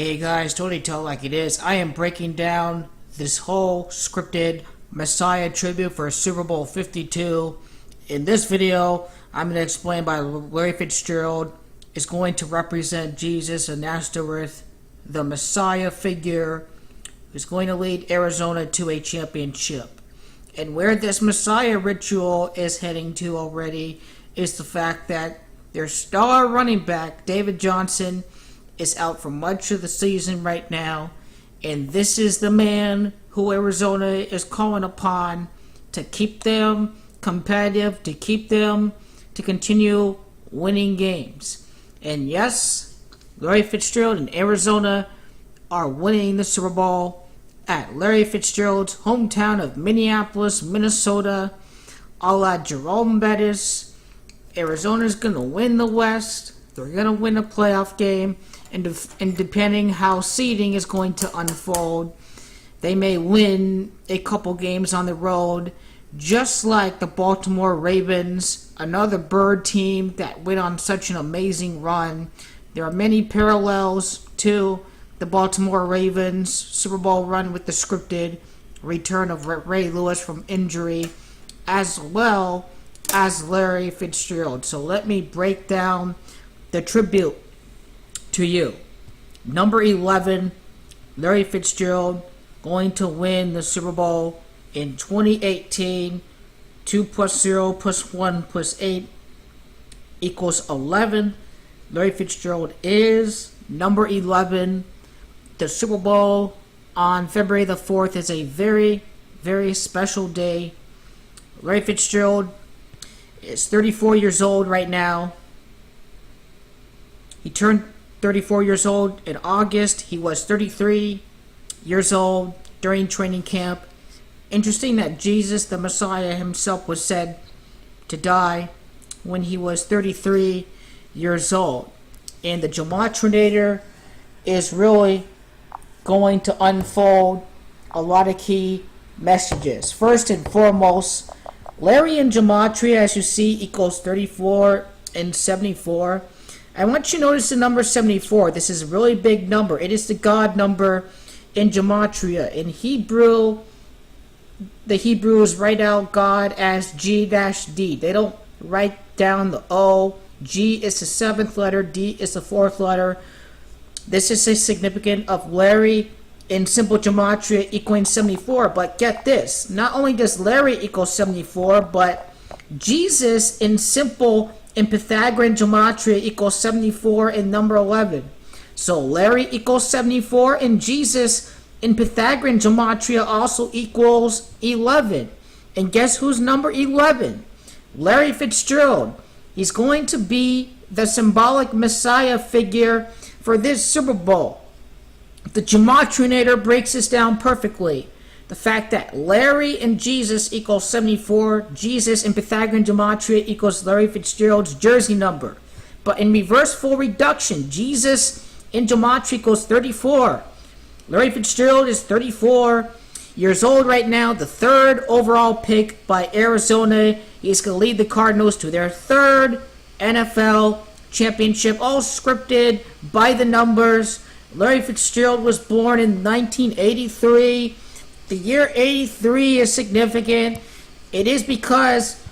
Hey guys, totally tell it like it is. I am breaking down this whole scripted Messiah tribute for Super Bowl 52. In this video, I'm going to explain why Larry Fitzgerald is going to represent Jesus of Nazareth, the Messiah figure who's going to lead Arizona to a championship. And where this Messiah ritual is heading to already is the fact that their star running back, David Johnson, is out for much of the season right now, and this is the man who Arizona is calling upon to keep them competitive, to keep them to continue winning games. And yes, Larry Fitzgerald and Arizona are winning the Super Bowl at Larry Fitzgerald's hometown of Minneapolis, Minnesota, a la Jerome Bettis. Arizona's going to win the West. They're going to win a playoff game. And depending how seeding is going to unfold, they may win a couple games on the road, just like the Baltimore Ravens, another bird team that went on such an amazing run. There are many parallels to the Baltimore Ravens Super Bowl run with the scripted return of Ray Lewis from injury, as well as Larry Fitzgerald. So let me break down the tribute to you. Number 11, Larry Fitzgerald going to win the Super Bowl in 2018. 2 plus 0 plus 1 plus 8 equals 11. Larry Fitzgerald is number 11. The Super Bowl on February the 4th is a very, very special day. Larry Fitzgerald is 34 years old right now. He turned 34 years old in August. He was 33 years old during training camp. Interesting that Jesus, the Messiah himself, was said to die when he was 33 years old. And the Gematria is really going to unfold a lot of key messages. First and foremost, Larry in Gematria, as you see, equals 34 and 74. I want you to notice the number 74. This is a really big number. It is the God number in Gematria. In Hebrew, the Hebrews write out God as G-D. They don't write down the O. G is the 7th letter. D is the 4th letter. This is significant of Larry in simple Gematria equaling 74. But get this. Not only does Larry equal 74, but Jesus in simple in Pythagorean Gematria equals 74 in number 11. So Larry equals 74 and Jesus in Pythagorean Gematria also equals 11. And guess who's number 11? Larry Fitzgerald. He's going to be the symbolic Messiah figure for this Super Bowl. The Gematriator breaks this down perfectly. The fact that Larry and Jesus equals 74, Jesus in Pythagorean Gematria equals Larry Fitzgerald's jersey number. But in reverse full reduction, Jesus in Gematria equals 34. Larry Fitzgerald is 34 years old right now, the 3rd overall pick by Arizona. He's going to lead the Cardinals to their 3rd NFL championship, all scripted by the numbers. Larry Fitzgerald was born in 1983. The year 83 is significant. It is because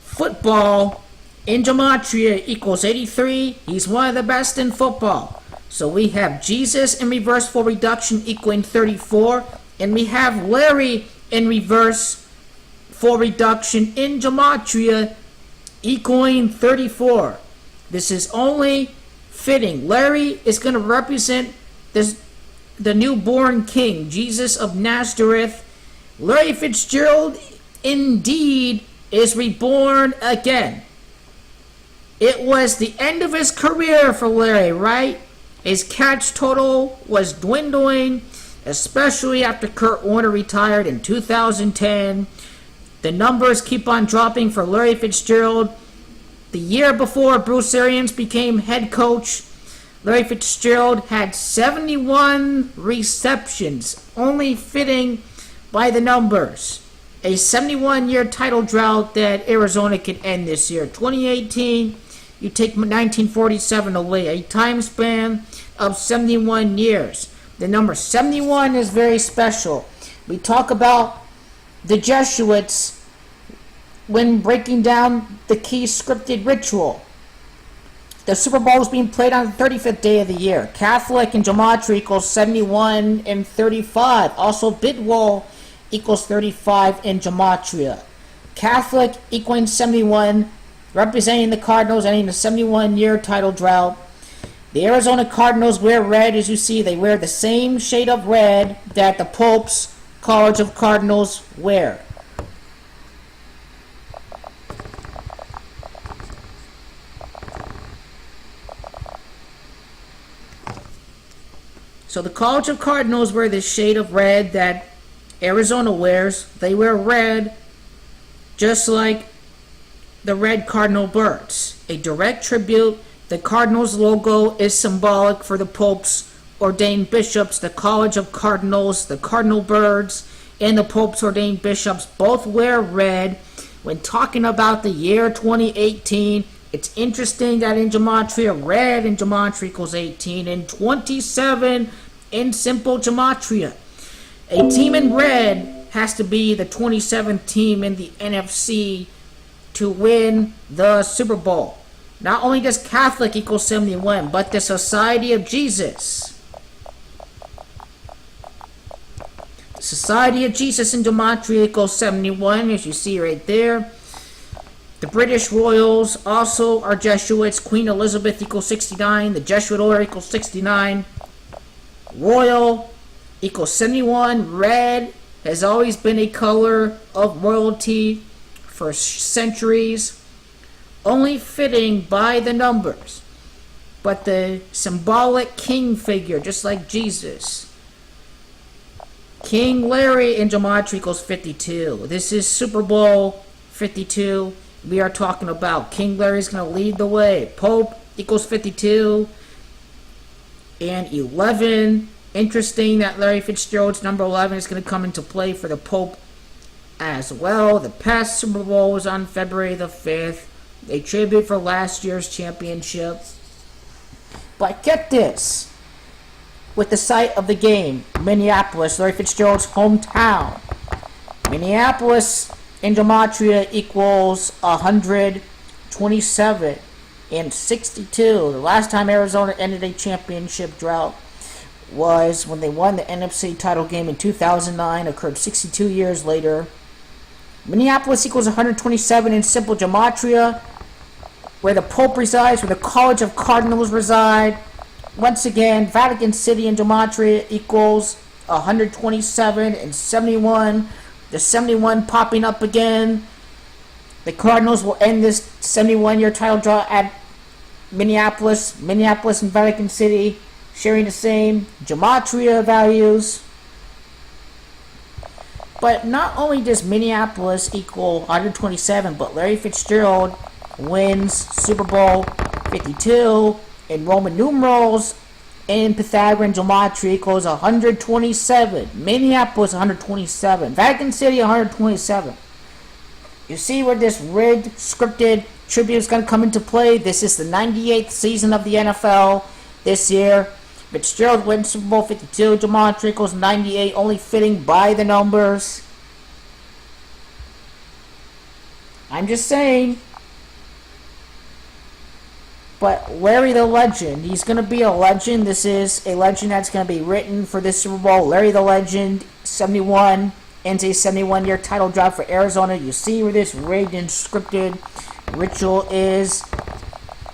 football in Gematria equals 83. He's one of the best in football. So we have Jesus in reverse full reduction equaling 34. And we have Larry in reverse full reduction in Gematria equaling 34. This is only fitting. Larry is going to represent the newborn king, Jesus of Nazareth. Larry Fitzgerald indeed is reborn again. It was the end of his career for Larry, right? His catch total was dwindling, especially after Kurt Warner retired in 2010. The numbers keep on dropping for Larry Fitzgerald. The year before Bruce Arians became head coach, Larry Fitzgerald had 71 receptions, only fitting by the numbers. A 71-year title drought that Arizona could end this year. 2018, you take 1947 away, a time span of 71 years. The number 71 is very special. We talk about the Jesuits when breaking down the key scripted ritual. The Super Bowl is being played on the 35th day of the year. Catholic and gematria equals 71 and 35. Also, Bidwell equals 35 in gematria. Catholic equaling 71, representing the Cardinals, ending the 71-year title drought. The Arizona Cardinals wear red, as you see. They wear the same shade of red that the Pope's College of Cardinals wear. So the College of Cardinals wear the shade of red that Arizona wears. They wear red just like the red cardinal birds. A direct tribute. The Cardinals logo is symbolic for the Pope's ordained bishops. The College of Cardinals, the cardinal birds, and the Pope's ordained bishops both wear red. When talking about the year 2018, it's interesting that in gematria, red in gematria equals 18 and 27 in simple gematria. A team in red has to be the 27th team in the NFC to win the Super Bowl. Not only does Catholic equal 71, but the Society of Jesus. Society of Jesus in gematria equals 71, as you see right there. The British Royals also are Jesuits. Queen Elizabeth equals 69. The Jesuit order equals 69. Royal equals 71. Red has always been a color of royalty for centuries, only fitting by the numbers. But the symbolic king figure, just like Jesus. King Larry in gematria equals 52. This is Super Bowl 52. We are talking about King Larry's going to lead the way. Pope equals 52 and 11. Interesting that Larry Fitzgerald's number 11 is going to come into play for the Pope as well. The past Super Bowl was on February the 5th. A tribute for last year's championship. But get this. With the site of the game, Minneapolis, Larry Fitzgerald's hometown. Minneapolis in gematria equals 127 and 62. The last time Arizona ended a championship drought was when they won the NFC title game in 2009. Occurred 62 years later. Minneapolis equals 127 in simple gematria, where the Pope resides, where the College of Cardinals reside. Once again, Vatican City in gematria equals 127 and 71. The 71 popping up again. The Cardinals will end this 71-year title drought at Minneapolis. Minneapolis and Vatican City sharing the same gematria values. But not only does Minneapolis equal 127, but Larry Fitzgerald wins Super Bowl 52 in Roman numerals in Pythagorean gematria equals 127. Minneapolis 127. Vatican City 127. You see where this rigged, scripted tribute is going to come into play? This is the 98th season of the NFL this year. Fitzgerald wins Super Bowl 52. gematria equals 98, only fitting by the numbers. I'm just saying. But Larry the Legend, he's going to be a legend. This is a legend that's going to be written for this Super Bowl. Larry the Legend, 71, ends a 71-year title drought for Arizona. You see where this rigged and scripted ritual is.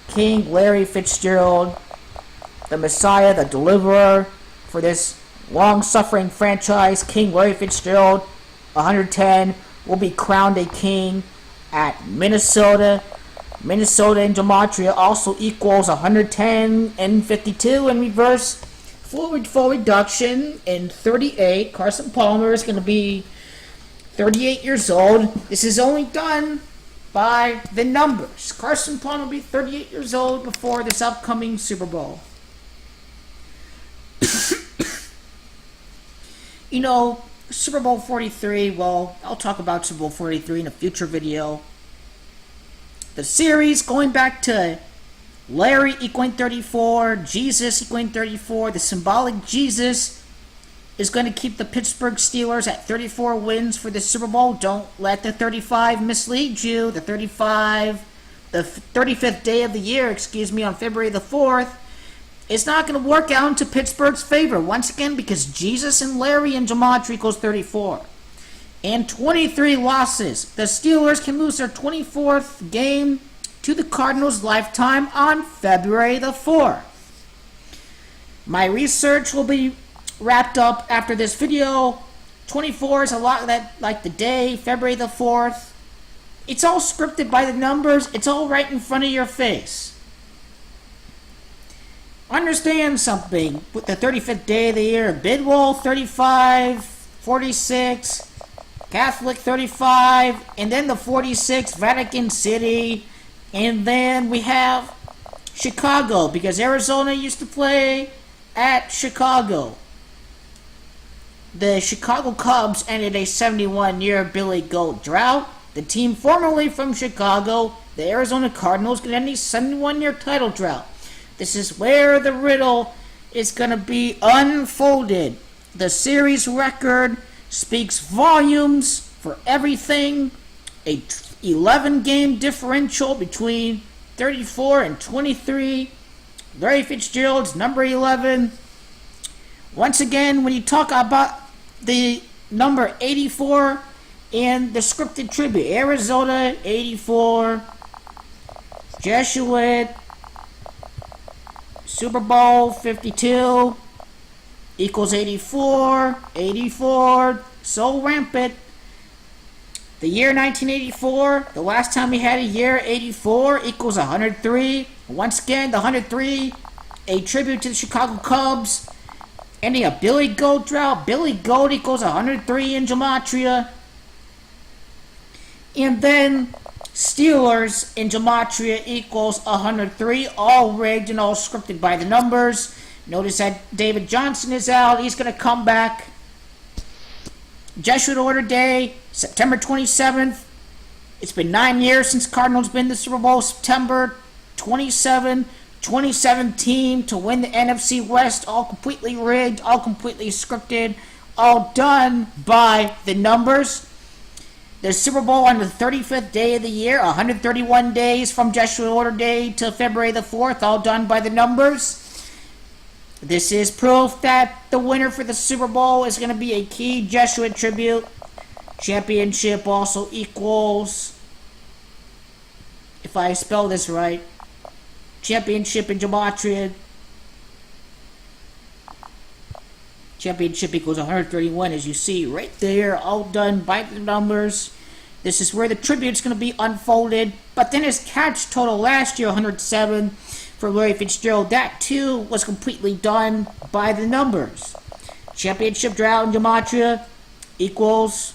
King Larry Fitzgerald, the Messiah, the deliverer for this long-suffering franchise. King Larry Fitzgerald, 110, will be crowned a king at Minnesota. Minnesota in gematria also equals 110 and 52 in reverse. Fluid flow reduction in 38. Carson Palmer is going to be 38 years old. This is only done by the numbers. Carson Palmer will be 38 years old before this upcoming Super Bowl. You know, Super Bowl 43, well, I'll talk about Super Bowl 43 in a future video. The series going back to Larry equaling 34, Jesus equaling 34. The symbolic Jesus is going to keep the Pittsburgh Steelers at 34 wins for the Super Bowl. Don't let the 35 mislead you. The 35th day of the year, on February the 4th, it's not going to work out into Pittsburgh's favor once again because Jesus and Larry and Gematria equals 34. And 23 losses. The Steelers can lose their 24th game to the Cardinals' lifetime on February the 4th. My research will be wrapped up after this video. 24 is a lot like the day, February the 4th. It's all scripted by the numbers. It's all right in front of your face. Understand something. With the 35th day of the year, Bidwell 35, 46, Catholic 35, and then the 46, Vatican City, and then we have Chicago, because Arizona used to play at Chicago. The Chicago Cubs ended a 71-year Billy Goat drought. The team formerly from Chicago, the Arizona Cardinals, could end a 71-year title drought. This is where the riddle is going to be unfolded. The series record speaks volumes for everything. A 11-game differential between 34 and 23. Larry Fitzgerald's number 11. Once again, when you talk about the number 84 in the scripted tribute, Arizona 84, Jesuit, Super Bowl 52 equals 84, 84, so rampant. The year 1984, the last time we had a year 84 equals 103. Once again, the 103, a tribute to the Chicago Cubs. Ending a Billy Goat drought. Billy Goat equals 103 in Gematria. And then Steelers in Gematria equals 103. All rigged and all scripted by the numbers. Notice that David Johnson is out. He's going to come back. Jesuit Order Day, September 27th. It's been 9 years since Cardinals been to the Super Bowl. September 27, 2017 to win the NFC West. All completely rigged, all completely scripted, all done by the numbers. The Super Bowl on the 35th day of the year, 131 days from Jesuit Order Day to February the 4th, all done by the numbers. This is proof that the winner for the Super Bowl is going to be a key Jesuit tribute. Championship also equals, if I spell this right, championship in Gematria. Championship equals 131, as you see right there, all done by the numbers. This is where the tribute's going to be unfolded. But then his catch total last year, 107 for Larry Fitzgerald. That too was completely done by the numbers. Championship drought in Gematria equals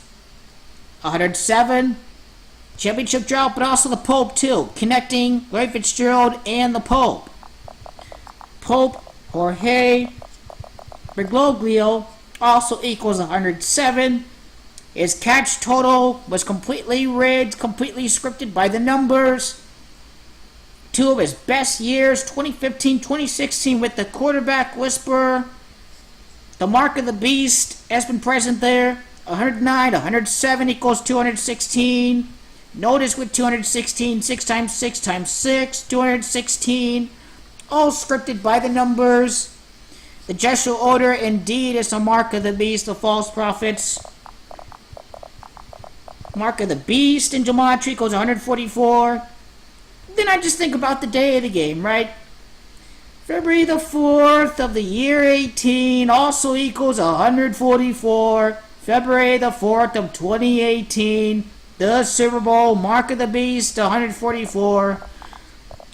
107. Championship drought, but also the Pope too, connecting Larry Fitzgerald and the Pope. Pope Jorge Bergoglio also equals 107. His catch total was completely rigged, completely scripted by the numbers. Two of his best years, 2015, 2016, with the quarterback whisperer. The mark of the beast has been present there. 109, 107 equals 216. Notice with 216, 6 times 6 times 6, 216. All scripted by the numbers. The Jesuit Order indeed is the mark of the beast, the false prophets. Mark of the beast in Gematria equals 144. Then I just think about the day of the game, right? February the 4th of the year 18 also equals 144. February the 4th of 2018, the Super Bowl, mark of the beast, 144.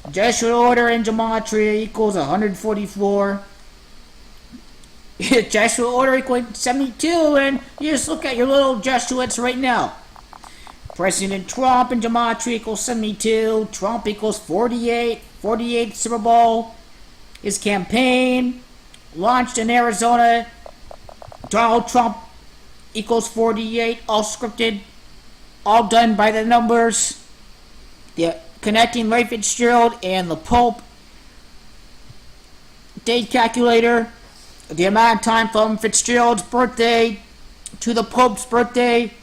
Jesuit Order in Gematria equals 144. Jesuit Order equals 72, and you just look at your little Jesuits right now. President Trump in Gematria equals 72. Trump equals 48. 48th Super Bowl. His campaign launched in Arizona. Donald Trump equals 48. All scripted. All done by the numbers. The connecting Larry Fitzgerald and the Pope date calculator, the amount of time from Fitzgerald's birthday to the Pope's birthday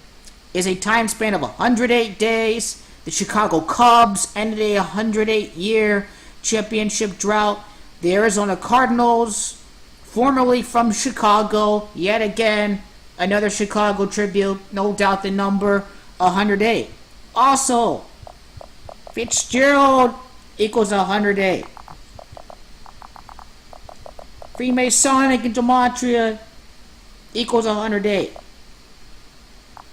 is a time span of 108 days. The Chicago Cubs ended a 108-year championship drought. The Arizona Cardinals, formerly from Chicago, yet again, another Chicago tribute, no doubt the number 108. Also, Fitzgerald equals 108. Freemasonic and Gematria equals 108.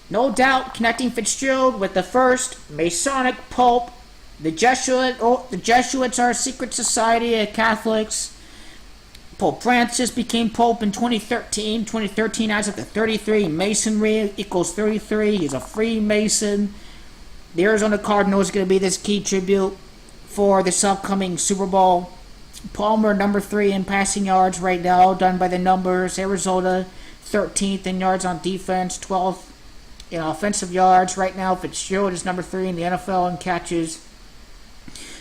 No doubt connecting Fitzgerald with the first Masonic Pope. The Jesuits are a secret society of Catholics. Pope Francis became Pope in 2013. 2013 adds up to 33. Masonry equals 33. He's a Freemason. The Arizona Cardinals is going to be this key tribute for this upcoming Super Bowl. Palmer, number 3 in passing yards right now, done by the numbers. Arizona, 13th in yards on defense, 12th in offensive yards. Right now, Fitzgerald is number 3 in the NFL in catches.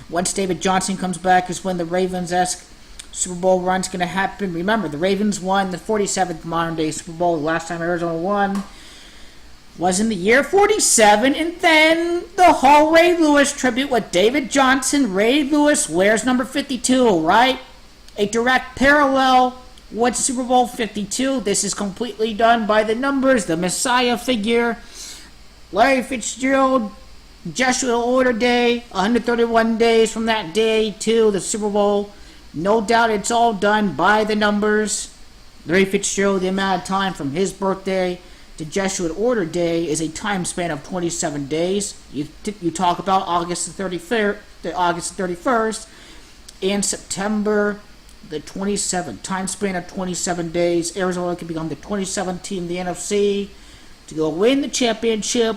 Once David Johnson comes back is when the Ravens-esque Super Bowl run's going to happen. Remember, the Ravens won the 47th modern-day Super Bowl. The last time Arizona won was in the year 47, and then the whole Ray Lewis tribute with David Johnson. Ray Lewis wears number 52, right? A direct parallel with Super Bowl 52. This is completely done by the numbers, the Messiah figure. Larry Fitzgerald, Jesuit Order Day, 131 days from that day to the Super Bowl. No doubt it's all done by the numbers. Larry Fitzgerald, the amount of time from his birthday to Jesuit Order Day is a time span of 27 days. You talk about August the 31st, and September the 27th. Time span of 27 days. Arizona can become the 27th team in the NFC to go win the championship.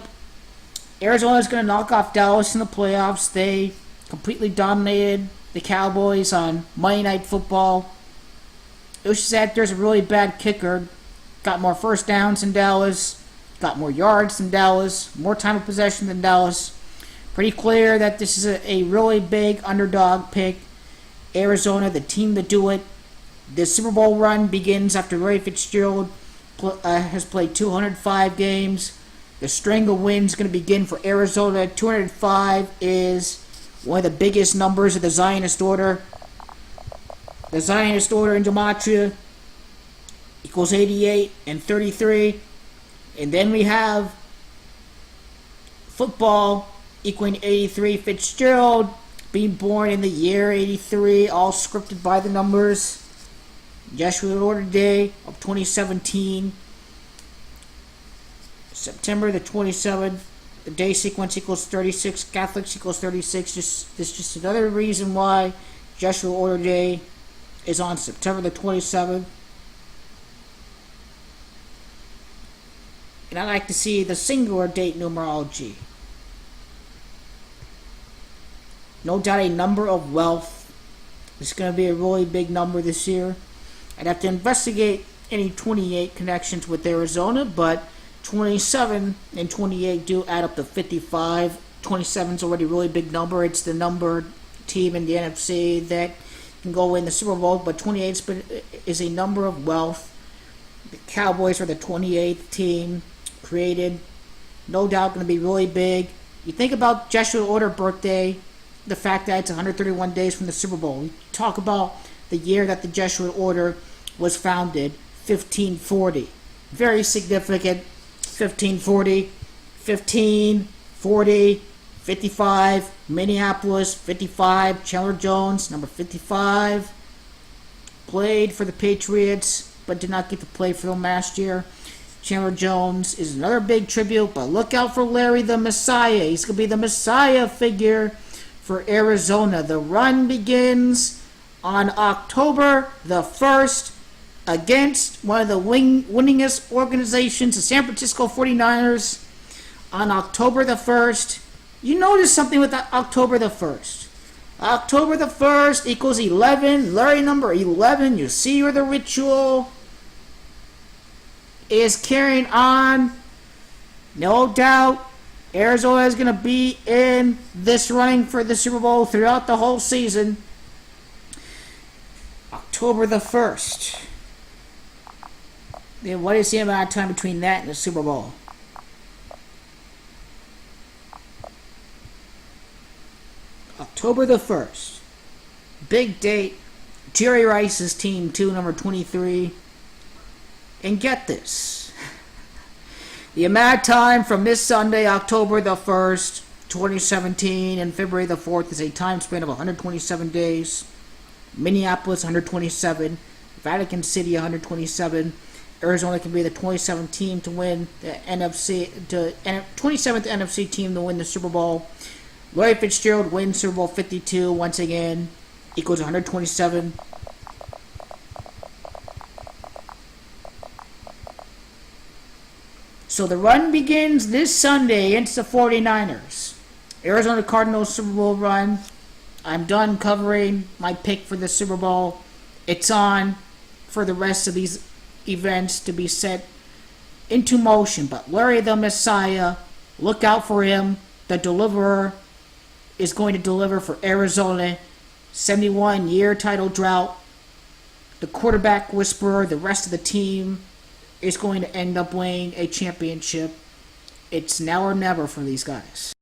Arizona is going to knock off Dallas in the playoffs. They completely dominated the Cowboys on Monday Night Football. It was just that there's a really bad kicker. Got more first downs than Dallas, got more yards than Dallas, more time of possession than Dallas. Pretty clear that this is a really big underdog pick. Arizona, the team to do it. The Super Bowl run begins after Ray Fitzgerald has played 205 games. The string of wins is going to begin for Arizona. 205 is one of the biggest numbers of the Zionist order. The Zionist order in Gematria equals 88 and 33. And then we have football equaling 83. Fitzgerald being born in the year 83, all scripted by the numbers. Jesuit Order Day of 2017. September the 27th. The day sequence equals 36. Catholics equals 36. This is just another reason why Jesuit Order Day is on September the 27th. And I like to see the singular date numerology. No doubt a number of wealth. It's going to be a really big number this year. I'd have to investigate any 28 connections with Arizona, but 27 and 28 do add up to 55. 27 is already a really big number. It's the number team in the NFC that can go win the Super Bowl, but 28 is a number of wealth. The Cowboys are the 28th team created. No doubt going to be really big. You think about Jesuit Order birthday, the fact that it's 131 days from the Super Bowl. We talk about the year that the Jesuit Order was founded, 1540. Very significant. 1540, 55, Minneapolis, 55, Chandler Jones, number 55, played for the Patriots, but did not get to play for them last year. Chandler Jones is another big tribute, but look out for Larry the Messiah. He's going to be the Messiah figure for Arizona. The run begins on October the 1st against one of the winningest organizations, the San Francisco 49ers, on October the 1st. You notice something with October the 1st. October the 1st equals 11. Larry number 11. You see where the ritual is carrying on. No doubt Arizona is going to be in this running for the Super Bowl throughout the whole season. October the 1st. Then what is the amount of time between that and the Super Bowl? October the 1st. Big date. Jerry Rice's team, too, number 23. And get this. The amount of time from this Sunday, October the 1st, 2017, and February the 4th is a time span of 127 days. Minneapolis, 127. Vatican City, 127. Arizona can be the 27th team to win the 27th NFC team to win the Super Bowl. Larry Fitzgerald wins Super Bowl 52 once again, equals 127. So the run begins this Sunday against the 49ers. Arizona Cardinals Super Bowl run. I'm done covering my pick for the Super Bowl. It's on for the rest of these events to be set into motion. But Larry the Messiah, look out for him. The deliverer is going to deliver for Arizona. 71-year title drought. The quarterback whisperer, the rest of the team is going to end up winning a championship. It's now or never for these guys.